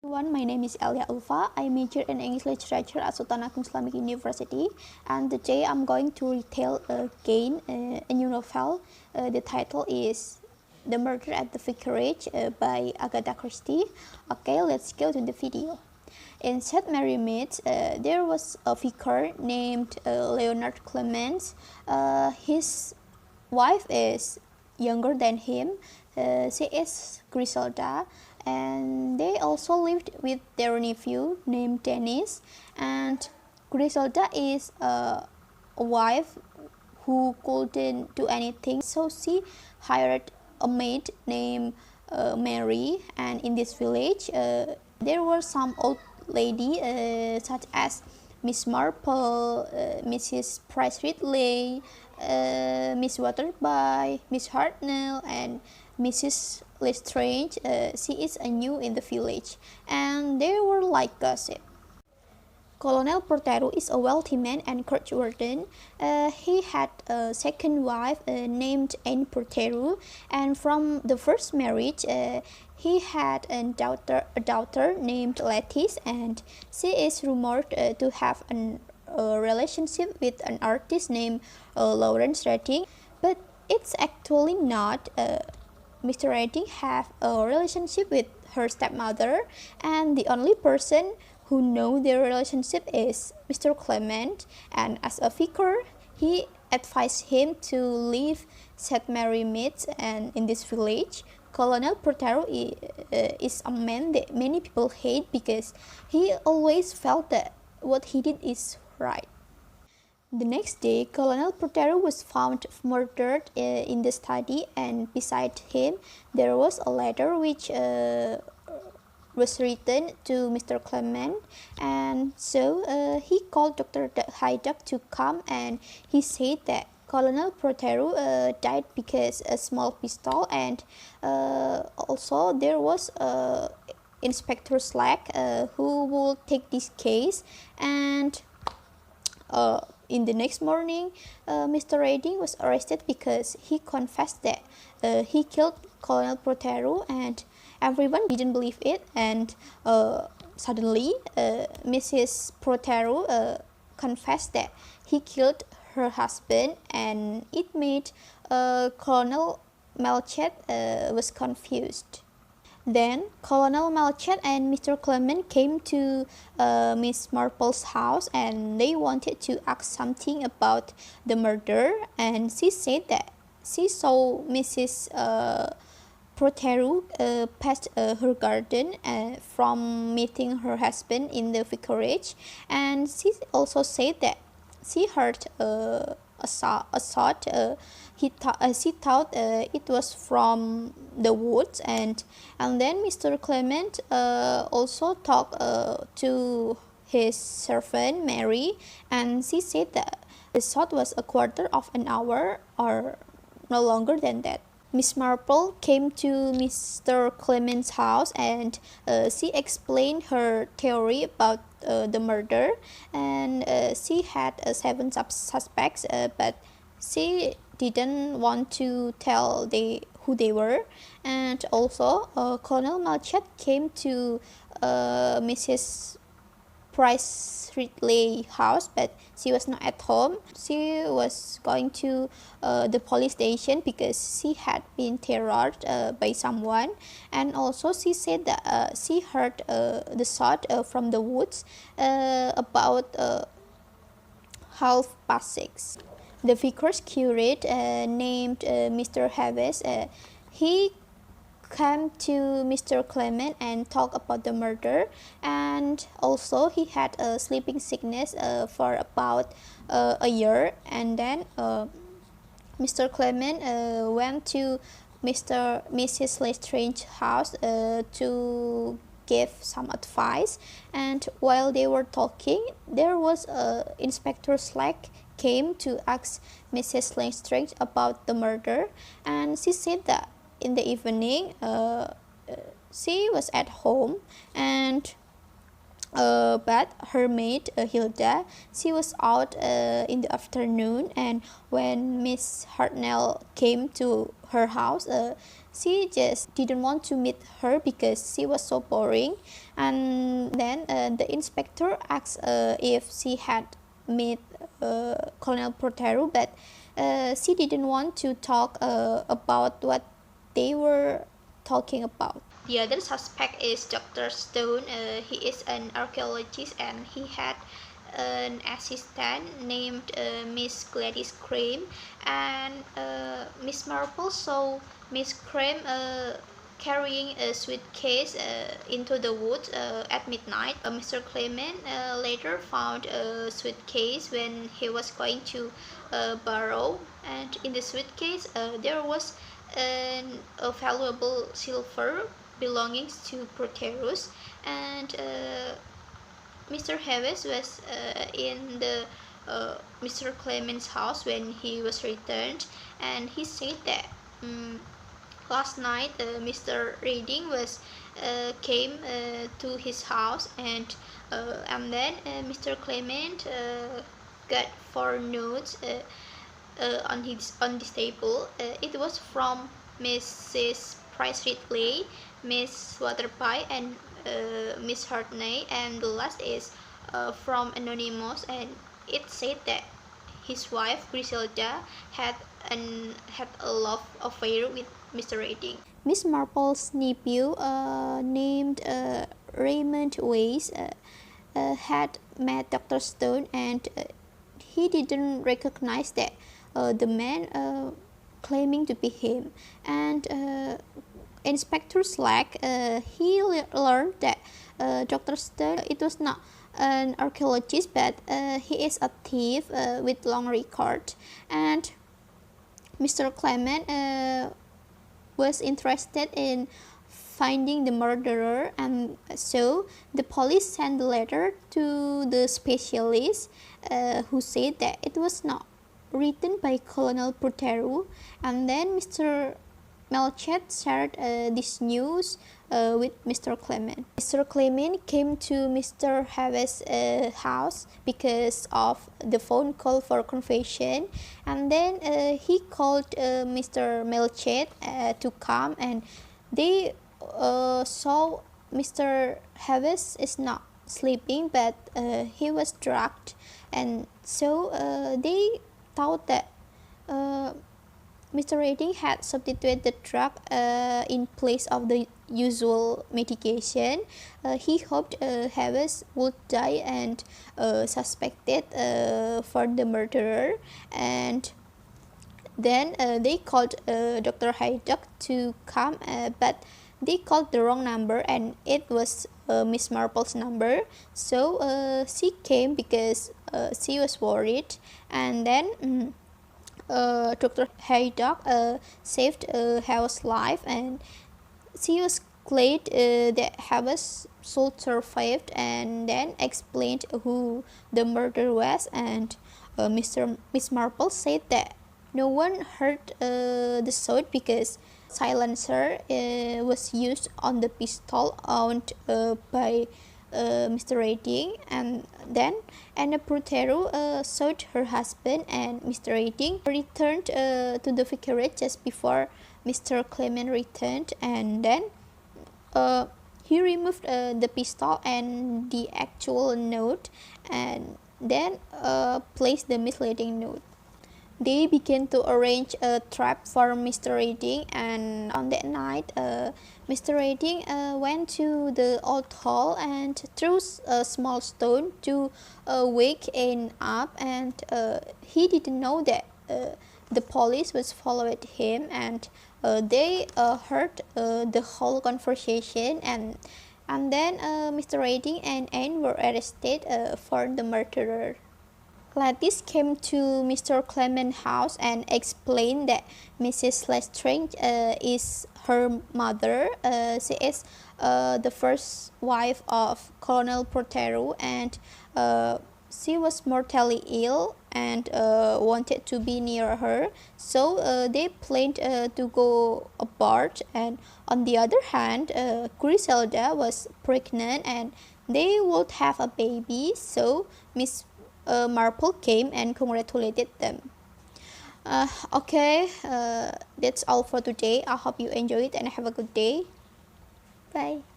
Everyone, my name is Eliya Ulfa. I majored in English Literature at Sultan Ageng Islamic University, and today I'm going to retell again a new novel. The title is The Murder at the Vicarage by Agatha Christie. Okay, let's go to the video. In St. Mary Mead, there was a vicar named Leonard Clemens. His wife is younger than him. She is Griselda, and they also lived with their nephew named Dennis. And Griselda is a wife who couldn't do anything, so she hired a maid named Mary. And in this village, there were some old lady such as Miss Marple, Mrs. Price Ridley, Miss Waterby, Miss Hartnell, and Mrs. Lestrange. She is a new in the village, and they were like gossip. Colonel Proteru is a wealthy man and churchwarden. He had a second wife named Anne Proteru, and from the first marriage, he had a daughter named Lettice, and she is rumored to have a relationship with an artist named Lawrence Redding, but it's actually not. Mr. Redding have a relationship with her stepmother, and the only person who know their relationship is Mr. Clement, and as a vicar, he advised him to leave St. Mary Meads and in this village. Colonel Proteru is a man that many people hate because he always felt that what he did is right. The next day, Colonel Proteru was found murdered in the study, and beside him there was a letter which was written to Mr. Clement, and so he called Dr. Hyduck to come, and he said that Colonel Proteru died because a small pistol, and also there was Inspector Slack who will take this case, and in the next morning, Mr. Redding was arrested because he confessed that he killed Colonel Proteru, and everyone didn't believe it. And suddenly, Mrs. Proteru confessed that he killed her husband, and it made Colonel Melchet was confused. Then Colonel Melchet and Mr. Clement came to Miss Marple's house, and they wanted to ask something about the murder, and she said that she saw Mrs. Proteru past her garden from meeting her husband in the vicarage, and she also said that she heard a shot. She thought it was from the woods, and then Mr. Clement also talked to his servant Mary, and she said that the shot was a quarter of an hour or no longer than that. Miss Marple came to Mr. Clement's house, and she explained her theory about the murder, and she had 7 suspects, but she didn't want to tell who they were. And also Colonel Malchet came to Mrs. Price Ridley house, but she was not at home. She was going to the police station because she had been terrorized by someone, and also she said that she heard the shot from the woods about 6:30. The vicar's curate named Mr. Haves, he came to Mr. Clement and talked about the murder, and also he had a sleeping sickness for about a year. And then Mr. Clement went to Mrs. Lestrange's house to give some advice, and while they were talking, there was Inspector Slack came to ask Mrs. Lestrange about the murder, and she said that in the evening she was at home, and But her maid Hilda, she was out in the afternoon, and when Miss Hartnell came to her house, she just didn't want to meet her because she was so boring. And then the inspector asked if she had met Colonel Proteru, but she didn't want to talk about what they were talking about. The other suspect is Dr. Stone. He is an archaeologist, and he had an assistant named Miss Gladys Crane. And Miss Marple saw Miss Crane carrying a suitcase into the woods at midnight. Mr. Clement later found a suitcase when he was going to Barrow, and in the suitcase there was a valuable silver belonging to Proteus. And Mr. Harris was in the Mr. Clement's house when he was returned, and he said that last night Mr. Reading was came to his house, and then Mr. Clement got 4 notes on this table. It was from Mrs. Price Ridley, Miss Waterpie, and Miss Hartney, and the last is from Anonymous, and it said that his wife Griselda had a love affair with Mr. Reading. Miss Marple's nephew, named Raymond Weiss, had met Dr. Stone, and he didn't recognize that the man claiming to be him. And Inspector Slack, he learned that Dr. Stone, it was not an archaeologist, but he is a thief with long record. And Mr. Clement was interested in finding the murderer, and so the police sent a letter to the specialist who said that it was not written by Colonel Proteru. And then Mr. Melchet shared this news with Mr. Clement. Mr. Clement came to Mr. Harris' house because of the phone call for confession, and then he called Mr. Melchet to come, and they saw Mr. Harris is not sleeping, but he was drugged, and so they thought that Mr. Reading had substituted the drug in place of the usual medication. He hoped Harris would die, and suspected for the murderer. And then they called Dr. Haydock to come, but they called the wrong number, and it was Miss Marple's number. So she came because she was worried, and then Dr. Haydock saved Harris' life, and she was glad that Harris sold survived, and then explained who the murderer was. And Miss Marple said that no one heard the shot because silencer was used on the pistol owned by Mr. Reading. And then Anna Proteru shot her husband, and Mr. Reading returned to the vicarage just before Mr. Clement returned, and then he removed the pistol and the actual note, and then placed the misleading note. They began to arrange a trap for Mr. Reading, and on that night, Mr. Reading went to the old hall and threw a small stone to wake Anne up, and he didn't know that the police was following him, and they heard the whole conversation, and then Mr. Reading and Anne were arrested for the murderer. Gladys came to Mr. Clement's house and explained that Mrs. Lestrange is her mother. She is the first wife of Colonel Proteru, and she was mortally ill and wanted to be near her. So they planned to go aboard. And on the other hand, Griselda was pregnant, and they would have a baby, so Miss Marple came and congratulated them. Okay, that's all for today. I hope you enjoy it and have a good day. Bye.